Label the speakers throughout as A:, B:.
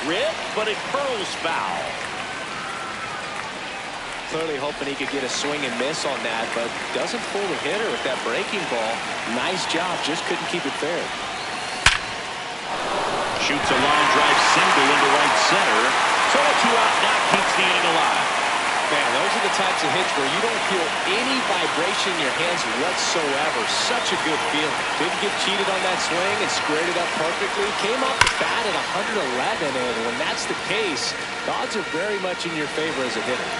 A: rib, but it curls foul.
B: Clearly hoping he could get a swing and miss on that, but doesn't fool the hitter with that breaking ball. Nice job, just couldn't keep it fair.
A: Shoots a line drive single into right center. So a 2-out now keeps the inning alive.
B: Man, those are the types of hits where you don't feel any vibration in your hands whatsoever. Such a good feeling. Didn't get cheated on that swing and squared it up perfectly. Came off the bat at 111, and when that's the case, the odds are very much in your favor as a hitter.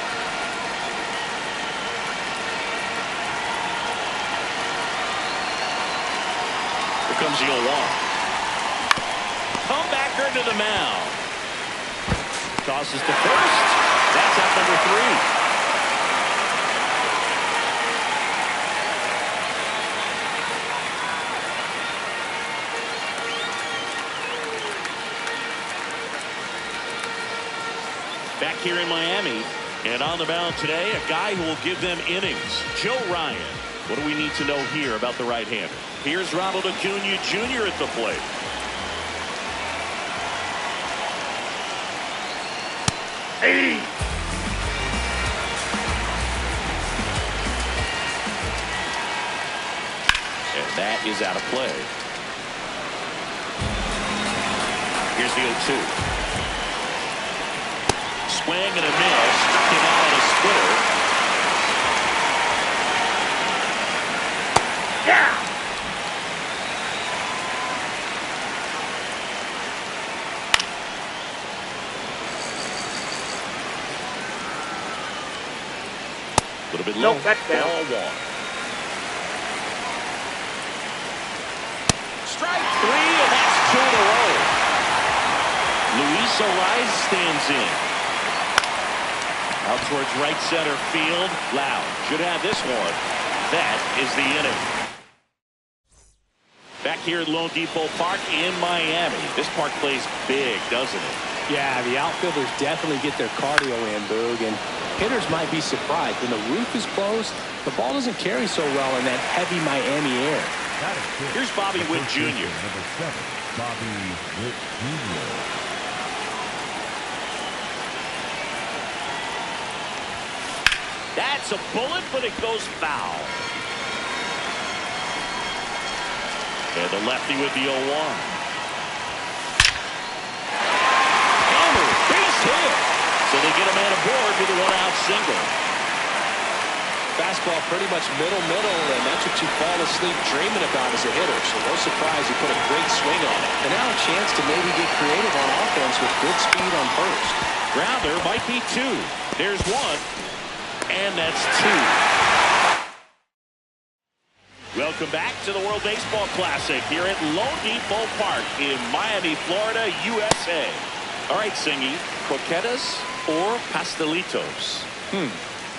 A: Here comes the 0-1. Comebacker to the mound. Tosses to first. That's out number 3. Back here in Miami, and on the mound today, a guy who will give them innings, Joe Ryan. What do we need to know here about the right-hander? Here's Ronald Acuna Jr. at the plate. And that is out of play. Here's the 0-2. Swing and a miss. Struck him out on a splitter. Yeah! A little bit low.
C: Nope, that's down.
A: Ball 1. Strike 3, and that's 2 in a row. Luis Ariz stands in. Out towards right center field. Loud should have this one. That is the inning. Back here at Lone Depot Park in Miami. This park plays big, doesn't it?
B: Yeah, the outfielders definitely get their cardio in, Boog, and hitters might be surprised. When the roof is closed, the ball doesn't carry so well in that heavy Miami air.
A: Here's Bobby Witt Jr.
D: Number 7, Bobby Witt Jr.
A: That's a bullet, but it goes foul. And the lefty with the 0-1. Hammer, base hit. So they get a man aboard with a 1-out single.
B: Fastball pretty much middle, and that's what you fall asleep dreaming about as a hitter. So no surprise he put a great swing on it. And now a chance to maybe get creative on offense with good speed on first.
A: Grounder might be 2. There's 1. And that's 2. Welcome back to the World Baseball Classic here at Lone Depot Park in Miami, Florida, USA. All right, Singy, croquetas or pastelitos?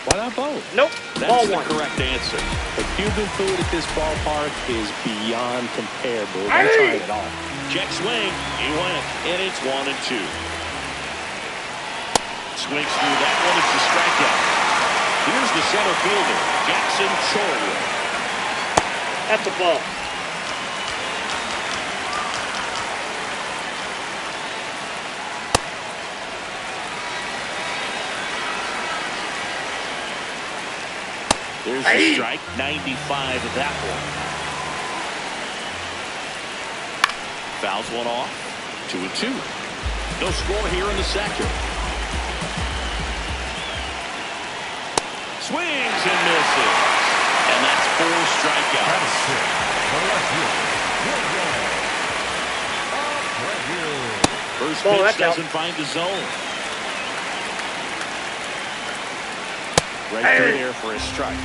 B: Why not both?
C: Nope.
A: That's
C: Ball
A: the
C: 1.
A: correct answer.
B: The Cuban food at this ballpark is beyond comparable. I'm trying it all.
A: Check swing. He went, and it's 1 and 2. Swings through that one. It's the strikeout. Here's the center fielder, Jackson Chorley.
C: That's a ball.
A: There's the strike, 95 of that one. Fouls one off, 2 and 2. No score here in the second. Swings and misses. And that's 4 strikeouts. First pitch doesn't find the zone. Right through there for a strike.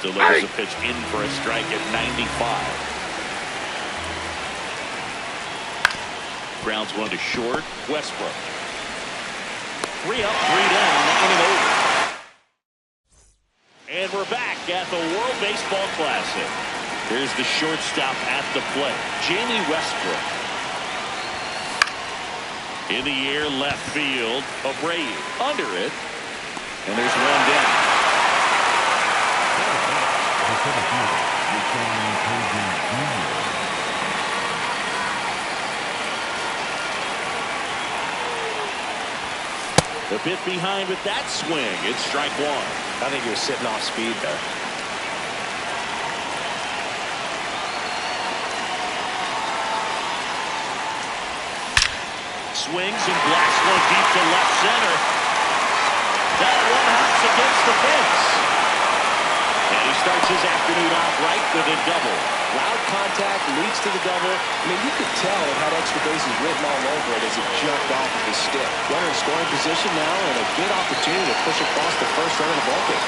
A: Delivers a pitch in for a strike at 95. Grounds 1 to short. Westbrook. 3 up, 3 down, inning over. And we're back at the World Baseball Classic. Here's the shortstop at the plate, Jamie Westbrook. In the air, left field, Abreu under it, and there's 1 down. A bit behind with that swing. It's strike one.
B: I think he was sitting off speed there.
A: Swings and blasts one deep to left center. That one hops against the fence. And he starts his afternoon off right with a double.
B: Loud contact leads to the double. I mean, you could tell it had extra bases written all over it as it jumped off of his stick. Runner in scoring position now and a good opportunity to push across the first run of the ballgame.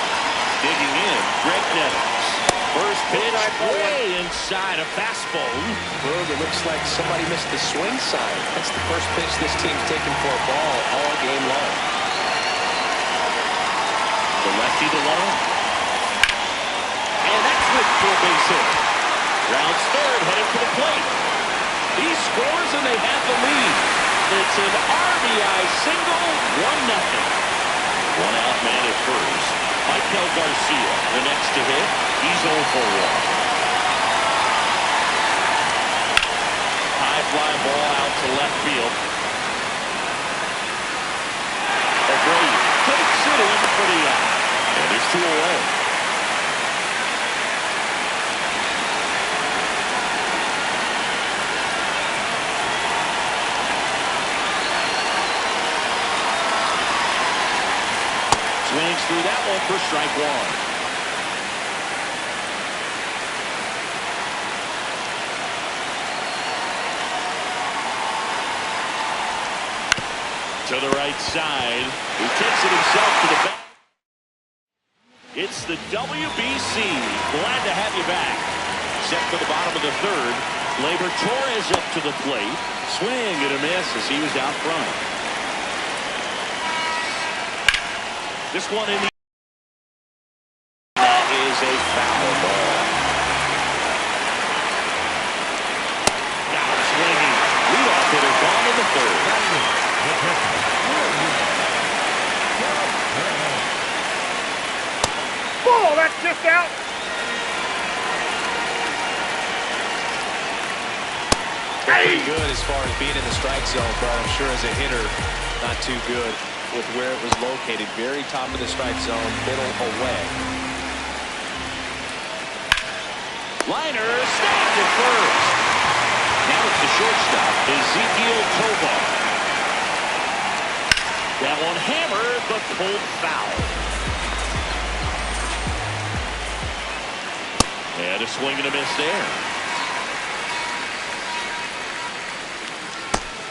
A: Digging in, Greg Nettles. First pitch way inside a fastball.
B: Berg, it looks like somebody missed the swing sign. That's the first pitch this team's taken for a ball all game long.
A: The lefty to one. And that's with for a base hit. Rounds third, headed for the plate. He scores and they have the lead. It's an RBI single, 1-0. One out man at first. Michael Garcia, the next to hit. He's 0 for 1. High fly ball out to left field. Abreu takes it in for the out. And there's 2 away. Swings through that one for strike one. To the right side. He takes it himself to the back. It's the WBC. Glad to have you back. Set for the bottom of the third. Gleyber Torres up to the plate. Swing and a miss as he was out front. This one in the that is a foul ball. Now swinging. Leadoff hitter gone in the third.
C: Ball, that's just out.
B: Pretty good as far as being in the strike zone, but I'm sure as a hitter, not too good with where it was located. Very top of the strike zone, middle away.
A: Liner snagged at first. Now it's the shortstop, Ezekiel Tovar. That one hammered, but pulled foul. And a swing and a miss there.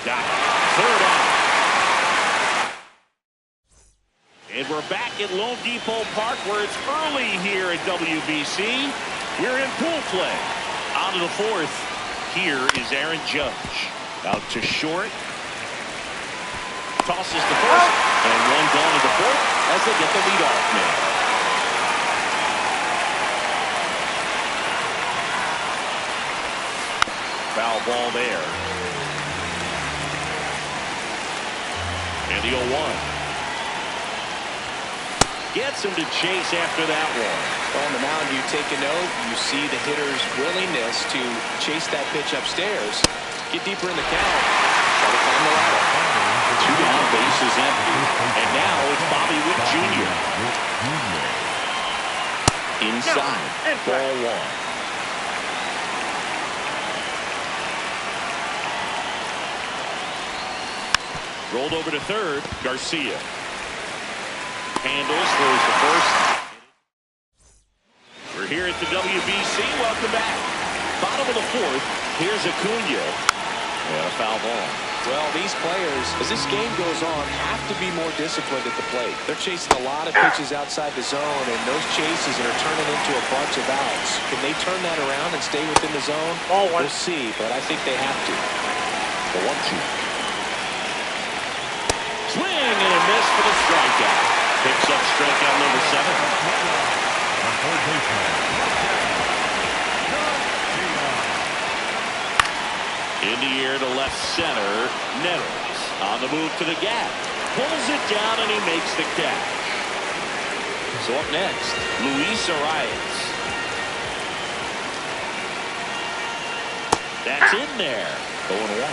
A: Got it. Third out. And we're back at Lone Depot Park where it's early here at WBC. We're in pool play. On to the fourth. Here is Aaron Judge. Out to short. Tosses to first. And one gone to the fourth as they get the leadoff man. Foul ball there. And the 0-1. Gets him to chase after that one.
B: On the mound, you take a note. You see the hitter's willingness to chase that pitch upstairs. Get deeper in the count. Try to climb the ladder.
A: 2 down, bases empty. And now it's Bobby Witt Jr. Inside. Ball one. Rolled over to third. Garcia. Handles, throws to first. We're here at the WBC. Welcome back. Bottom of the fourth. Here's Acuna. And a foul ball.
B: Well, these players, as this game goes on, have to be more disciplined at the plate. They're chasing a lot of pitches outside the zone, and those chases are turning into a bunch of outs. Can they turn that around and stay within the zone? We'll see, but I think they have to.
A: The 1-2. Swing and a miss for the strikeout. Picks up strikeout number 7. In the air to left center. Nettles on the move to the gap. Pulls it down and he makes the catch. So up next, Luis Arias. That's in there. 0-1.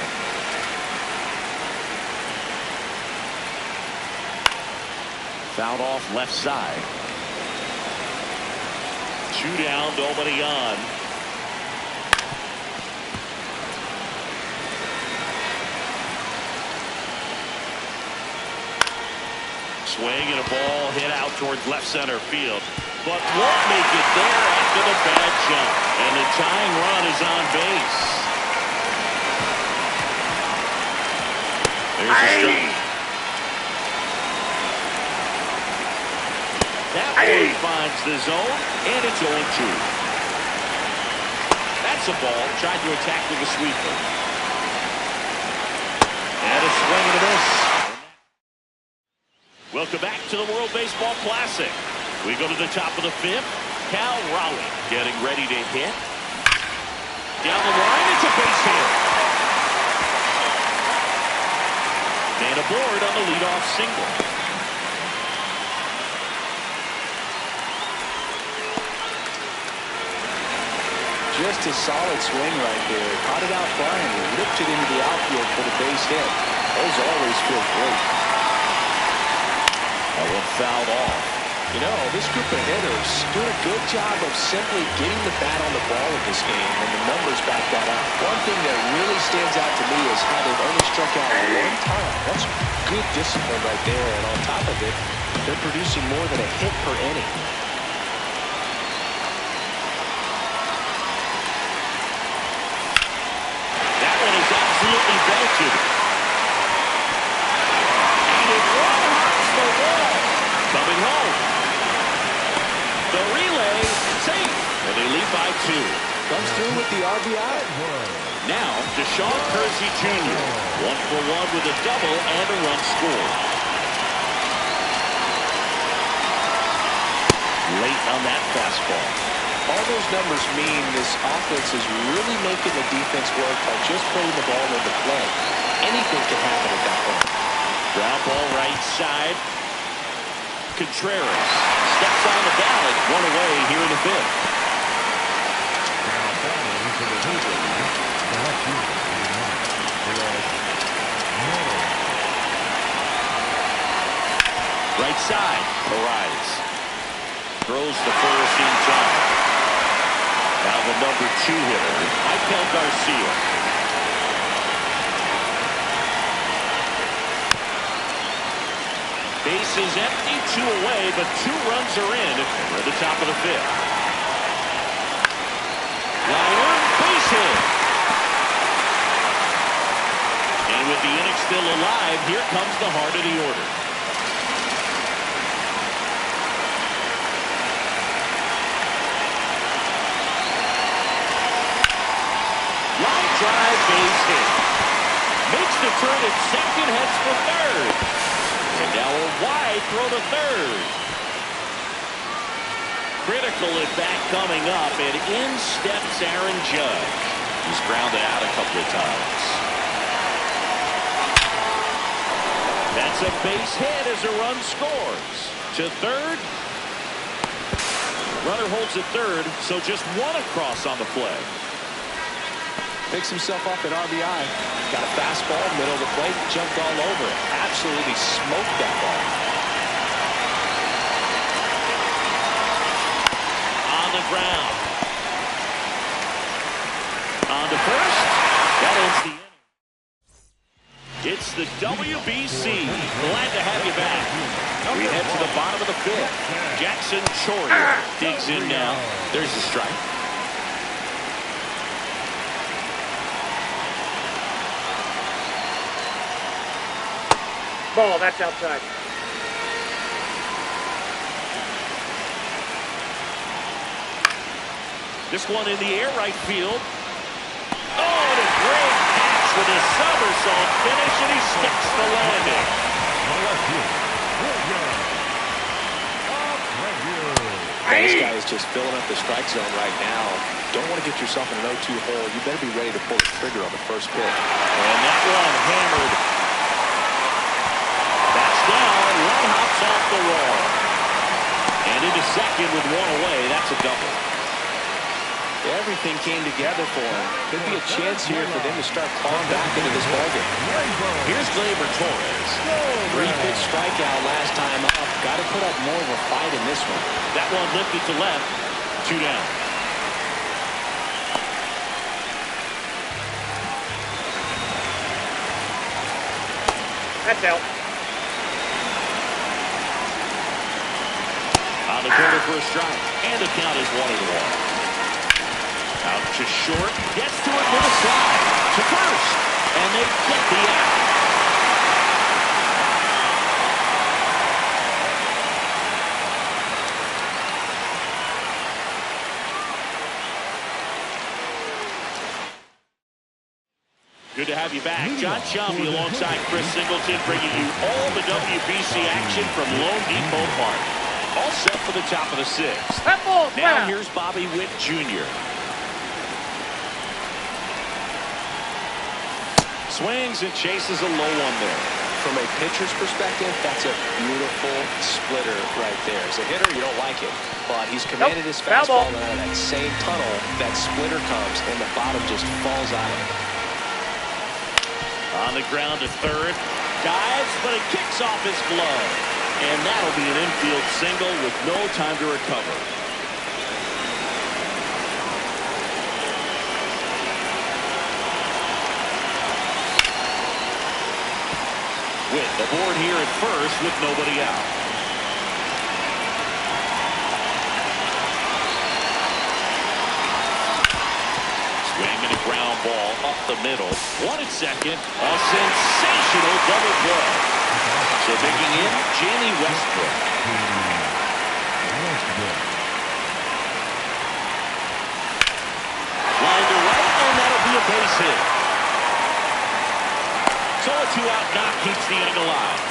A: Fouled off left side. 2 down, nobody on. Swing and a ball hit out towards left center field, but won't make it there after the bad jump. And the tying run is on base. There's a strike. That one finds the zone, and it's 0-2. That's a ball. Tried to attack with a sweeper. And a swing and a miss. Welcome back to the World Baseball Classic. We go to the top of the 5th. Cal Raleigh getting ready to hit. Down the line, it's a base hit. And aboard on the leadoff single.
B: Just a solid swing right there. Caught it out flying. Ripped it into the outfield for the base hit. Those always feel great.
A: That one fouled off.
B: You know, this group of hitters do a good job of simply getting the bat on the ball in this game, and the numbers back that up. One thing that really stands out to me is how they've only struck out 1 time. That's good discipline right there, and on top of it, they're producing more than a hit per inning.
A: That one is absolutely belted. And it one-hops the wall. Coming home. The relay, safe, and they lead by 2.
B: Comes through with the RBI.
A: Now, Deshaun Kersey Jr. 1 for 1 with a double and a run scored. Late on that fastball.
B: All those numbers mean this offense is really making the defense work by just putting the ball into play. Anything can happen at that point.
A: Ground ball right side. Contreras steps on the ballot, 1 away here in the 5th.
D: Now batting for the Tigers, the left-hander,
A: Right side, Perez throws the first in time. Now the number 2 hitter, Michael Garcia. Base is empty, 2 away, but 2 runs are in. We're at the top of the 5th. Liner, base hit. And with the inning still alive, here comes the heart of the order. Line drive, base hit. Makes the turn at second, heads for third. And now a wide throw to third. Critical at bat coming up, and in steps Aaron Judge. He's grounded out a couple of times. That's a base hit as a run scores. To third. Runner holds at third, so just 1 across on the play.
B: Picks himself off at RBI. Got a fastball, middle of the plate, jumped all over it. Absolutely smoked that ball.
A: On the ground. On to first. That ends the inning. It's the WBC. Glad to have you back. We head to the bottom of the 5th. Jackson Choria digs in now. There's the strike.
C: Ball, that's outside.
A: This one in the air, right field. Oh, and a great catch with a somersault finish, and he sticks the landing.
B: This guy is just filling up the strike zone right now. Don't want to get yourself in an 0-2 hole. You better be ready to pull the trigger on the first pitch.
A: And that one hammered. That's down. One hops off the wall. And into second with 1 away. That's a double.
B: Everything came together for him. Could be a chance here for them to start clawing back into this ballgame.
A: Here's Gleyber Torres.
B: 3-pitch strikeout last time up. Got to put up more of a fight in this one.
A: That one lifted to left. 2 down.
C: That's out.
A: On the corner for a strike. And the count is 1-1. Out to short. Gets to it with a slide. To first. And they get the out. Good to have you back. John Shelby alongside Chris Singleton, bringing you all the WBC action from Lone Depot Park. All set for the top of the 6th.
C: That ball's
A: Now
C: foul.
A: here's Bobby Witt Jr. Swings and chases a low one there.
B: From a pitcher's perspective, that's a beautiful splitter right there. As a hitter, you don't like it. But he's commanded his
C: Foul
B: fastball,
C: ball.
B: and out of that same tunnel, that splitter comes, and the bottom just falls out of it.
A: On the ground to third. Dives, but it kicks off his glove. And that'll be an infield single with no time to recover. Witt aboard here at first with nobody out. Swing and a ground ball up the middle. 1 at second. A sensational double play. So digging in, Jamie Westbrook. Line to right, and that'll be a base hit. So a 2-out knock keeps the inning alive.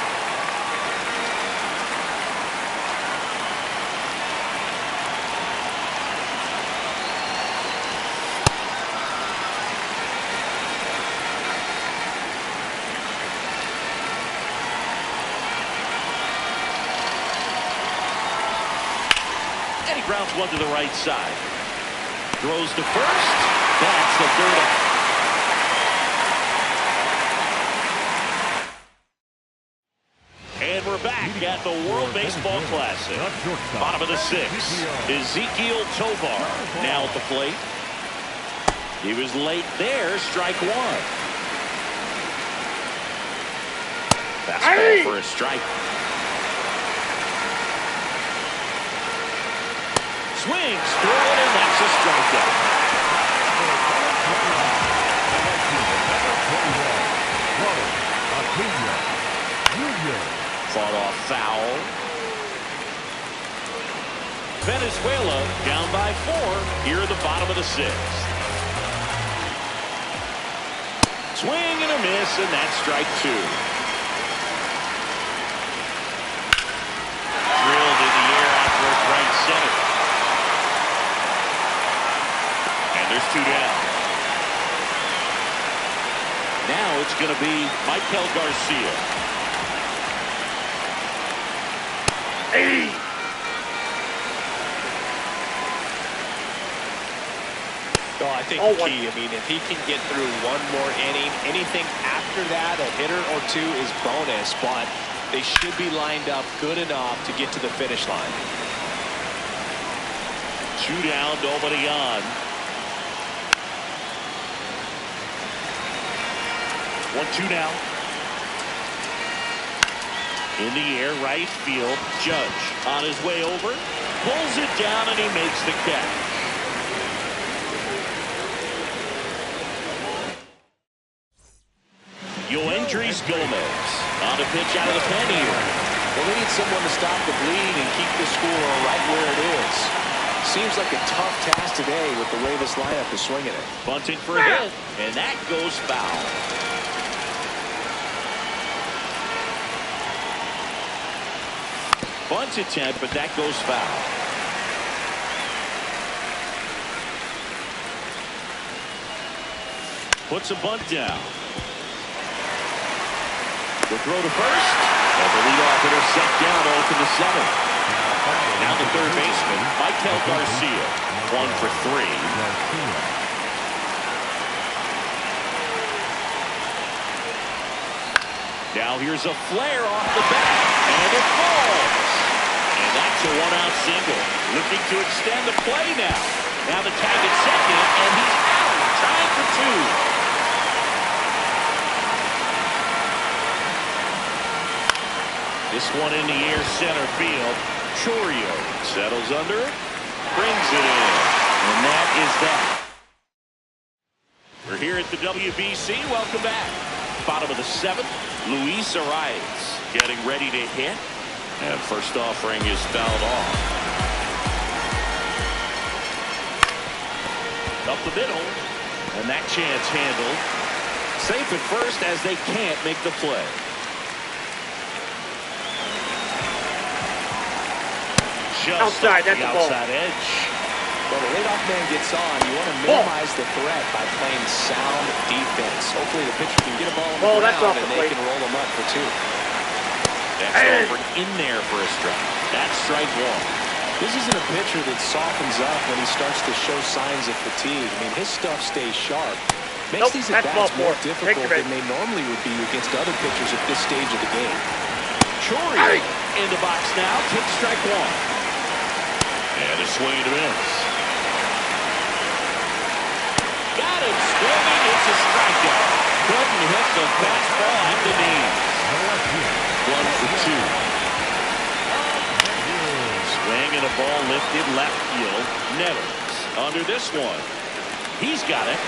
A: Grounds one to the right side. Throws to first. That's the 3rd out. And we're back at the World Baseball Classic. Bottom of the 6th. Ezequiel Tovar now at the plate. He was late there. Strike 1. Fastball for a strike. Swings through it, and that's a strikeout. Fought off foul. Venezuela down by 4 here at the bottom of the 6th. Swing and a miss, and that's strike 2. Drilled in the air out towards right center. There's 2 down. Now it's going to be Michael Garcia.
C: Hey.
B: Oh, I think the key, I mean, if he can get through one more inning, anything after that, a hitter or 2 is bonus, but they should be lined up good enough to get to the finish line.
A: 2 down, nobody on. 1-2 now. In the air, right field. Judge on his way over. Pulls it down, and he makes the catch. Yoendrys Gomez on a pitch out of the pen here.
B: Well, they need someone to stop the bleeding and keep the score right where it is. Seems like a tough task today with the way this lineup is swinging it.
A: Bunting for a hit, and that goes foul. Bunt attempt, but that goes foul. Puts a bunt down. The throw to first. And the leadoff hitter set down to open the 7th. Now the third baseman, Michael Garcia, 1 for 3. Now here's a flare off the bat, and it falls. And that's a one-out single. Looking to extend the play now. Now the tag at second, and he's out. Tied for 2. This one in the air center field. Chorio settles under it, brings it in, and that is that. We're here at the WBC. Welcome back. Bottom of the 7th, Luis Arias getting ready to hit, and first offering is fouled off. Up the middle, and that chance handled. Safe at first as they can't make the play. Just
C: outside, that's the ball.
A: Outside edge.
B: Well, the leadoff man gets on. You want to minimize the threat by playing sound defense. Hopefully the pitcher can get a ball on the ground and they can roll him up for 2.
A: That's over in there for a strike. That's strike 1.
B: This isn't a pitcher that softens up when he starts to show signs of fatigue. I mean, his stuff stays sharp. Makes these at-bats more difficult than they normally would be against other pitchers at this stage of the game.
A: Chorio in the box now. Takes strike 1. And a swing and a miss. Got him swinging. It's a strikeout. Couldn't hit the fastball at the knees. 1 for 2. Swing and a ball lifted left field. Nettles under this one. He's got it.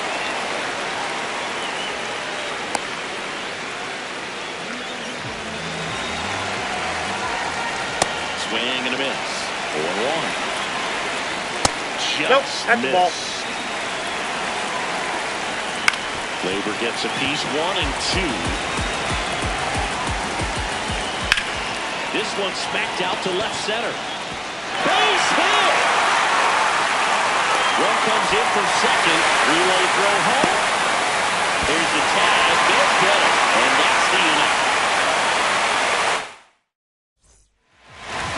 A: Swing and a miss. 4-1.
C: Nope, that's the ball.
A: Labor gets a piece. 1 and 2. This one smacked out to left center. Base hit. One comes in from second. Relay throw home. There's the tag. They'll get it. And that's the inning.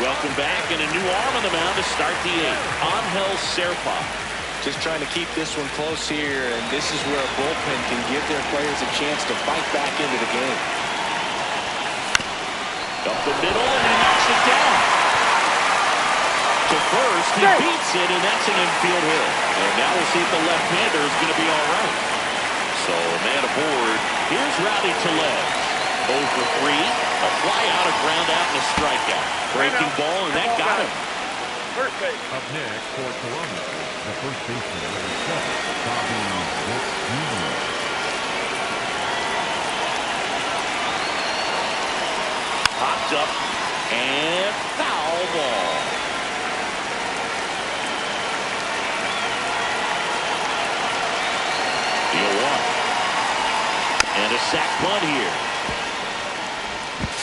A: Welcome back, and a new arm on the mound to start the 8th. Angel Serpa.
B: Just trying to keep this one close here, and this is where a bullpen can give their players a chance to fight back into the game.
A: Up the middle, and he knocks it down. To first, he beats it, and that's an infield hit. And now we'll see if the left-hander is going to be all right. So, man aboard. Here's Rowdy Tellez. 0 for 3. A fly out, a ground out, and a strikeout. Breaking ball, and that got him.
C: First base.
D: Up next for Columbus, the first baseman, number 7, Bobby Witt Jr.
A: Popped up, and foul ball. The 0-1. And a sac bunt here.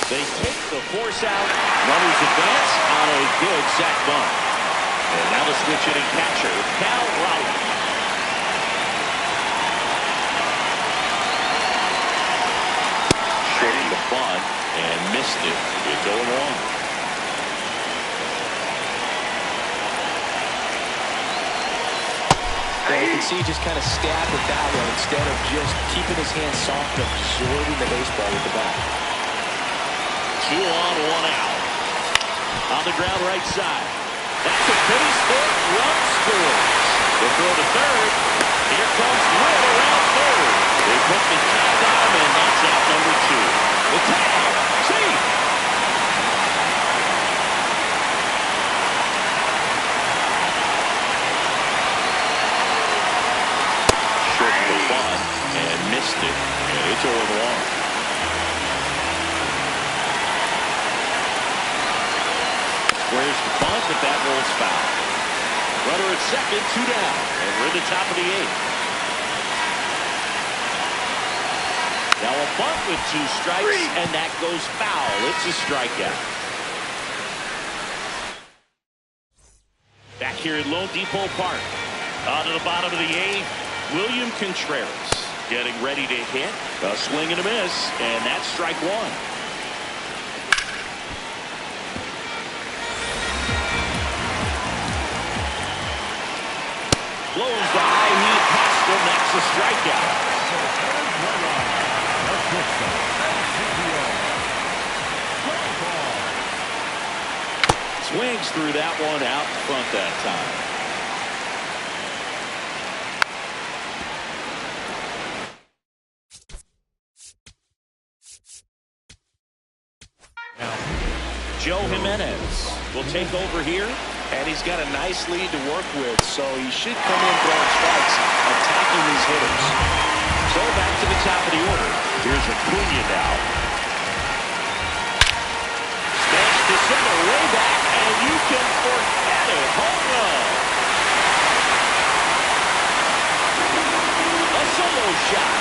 A: They take the force out. Runners advance on a good sac bunt. And now the switch hitting catcher, Cal Raleigh. Shorting the bunt and missed it. It's 0-1.
B: Well, you can see he just kind of stabbed at that one instead of just keeping his hands soft and absorbing the baseball with the bat.
A: 2 on, 1 out. On the ground right side. That's a base hit. Run scores. The throw to third. Here comes Witt around third. They put the tag on him, and that's out number 2. The tag. See. Short the bunt and missed it. And it's 0-1. Squares the bunt, but that rolls foul. Runner at second, 2 down, and we're at the top of the 8th. Now a bunt with 2 strikes, and that goes foul. It's a strikeout. Back here at Lone Depot Park. On to the bottom of the 8th, William Contreras getting ready to hit. A swing and a miss, and that's strike 1. a strikeout. Swings through that one out in front that time. Joe Jimenez will take over here.
B: And he's got a nice lead to work with, so he should come in throwing strikes, attacking these hitters.
A: So back to the top of the order. Here's Acuna now. Stands to center, way back, and you can forget it. Home run. A solo shot.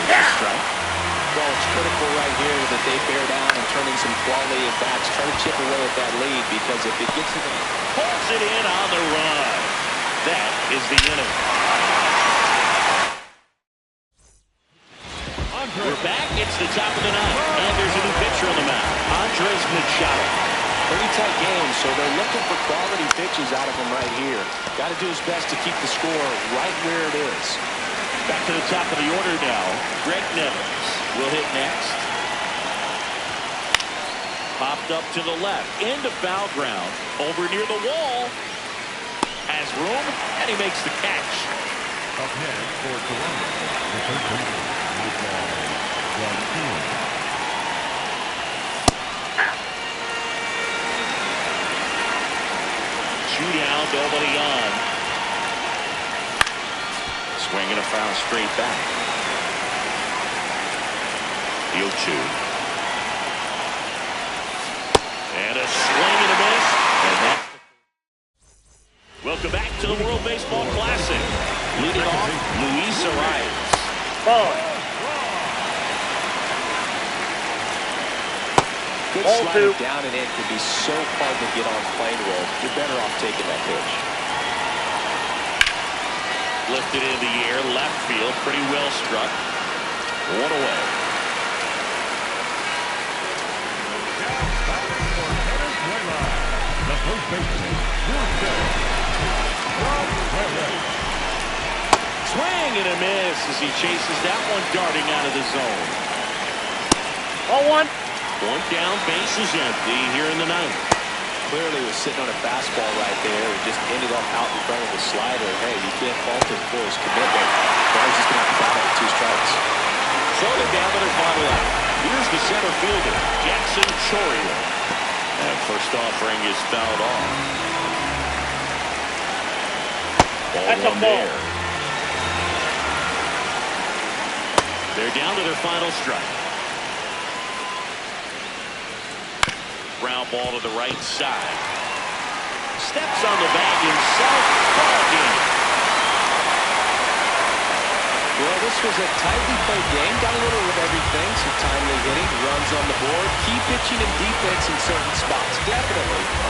A: There's a strike.
B: Well, it's critical right here that they bear down and turn in some quality at bats. Try to chip away at that lead, because if it gets to the...
A: Pulls it in on the run. That is the inning. We're back. It's the top of the ninth. And there's a new pitcher on the mound. Andres Machado.
B: Pretty tight game, so they're looking for quality pitches out of him right here. Got to do his best to keep the score right where it is.
A: Back to the top of the order now. Greg Nevins will hit next. Popped up to the left. Into foul ground. Over near the wall. Has room, and he makes the catch.
D: Up next for Columbus, the third baseman, baseball,
A: Two down, nobody on. Swinging a foul straight back. 0-2. And a swing and a miss. And that. Welcome back to the World Baseball Classic. Leading off, Luis Arias.
C: Ball.
B: Good
C: Ball
B: slider
C: two.
B: down and in can be so hard to get on plane roll. You're better off taking that pitch.
A: Lifted in the air, left field, pretty well struck. One away.
D: Venezuela, the first baseman,
A: Swing and a miss as he chases that one darting out of the zone.
C: Ball one.
A: Point down, base is empty here in the ninth.
B: Clearly was sitting on a fastball right there. It just ended up out in front of the slider. Hey, you can't fault him for his commitment. Guys just going to have to battle with 2 strikes.
A: So they're down to their final out. Here's the center fielder, Jackson Chourio. And first offering is fouled off.
C: That's a
A: one
C: ball.
A: there. They're down to their final strike. Ground ball to the right side. Steps on the bag himself. Ball game.
B: Well, this was a tightly played game. Got a little of everything. Some timely hitting, runs on the board, key pitching and defense in certain spots. Definitely